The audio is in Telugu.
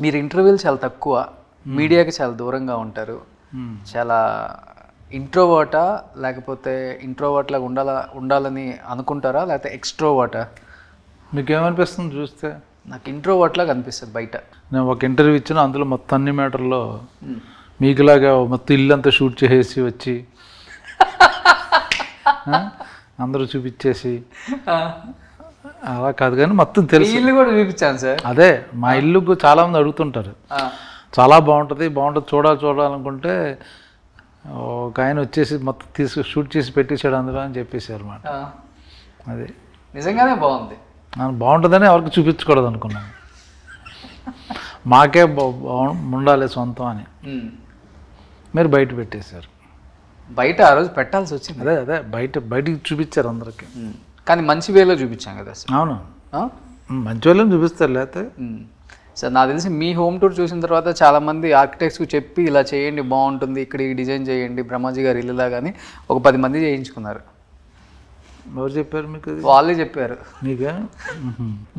మీరు ఇంటర్వ్యూలు చాలా తక్కువ, మీడియాకి చాలా దూరంగా ఉంటారు. చాలా ఇంట్రోవర్టా లేకపోతే ఇంట్రోవర్ట్ లాగా ఉండాలని అనుకుంటారా, లేకపోతే ఎక్స్ట్రోవర్టా? మీకు ఏమనిపిస్తుంది చూస్తే? నాకు ఇంట్రోవర్ట్ లాగా అనిపిస్తుంది బయట. నేను ఒక ఇంటర్వ్యూ ఇచ్చిన, అందులో మొత్తం అన్ని మ్యాటర్లో మీకులాగా మొత్తం ఇల్లు అంతా షూట్ చేసేసి వచ్చి అందరూ చూపించేసి అలా కాదు, కానీ మొత్తం తెలుసు. ఇల్లు కూడా చూపించాను సార్. అదే మా ఇల్లు చాలామంది అడుగుతుంటారు, చాలా బాగుంటుంది చూడాలనుకుంటే ఒక ఆయన వచ్చేసి మొత్తం షూట్ చేసి పెట్టేశాడు అందులో అని చెప్పేశారు అన్నమాట. అది నిజంగానే బాగుంది, బాగుంటుందని ఎవరికి చూపించకూడదు అనుకున్నాను. మాకే ఉండాలి సొంతం అని మీరు బయట పెట్టేశారు. బయట ఆ రోజు పెట్టాల్సి వచ్చింది. అదే బయటికి చూపించారు అందరికి, కానీ మంచి వేలో చూపించాం కదా సార్. అవును, మంచి వాళ్ళని చూపిస్తారు. లేకపోతే సార్ నాకు తెలిసి మీ హోమ్ టూర్ చూసిన తర్వాత చాలామంది ఆర్కిటెక్ట్స్కి చెప్పి ఇలా చేయండి బాగుంటుంది, ఇక్కడ ఈ డిజైన్ చేయండి బ్రహ్మాజీ గారు ఇల్లులా, కానీ ఒక 10 మంది చేయించుకున్నారు. ఎవరు చెప్పారు మీకు? వాళ్ళే చెప్పారు. మీకా?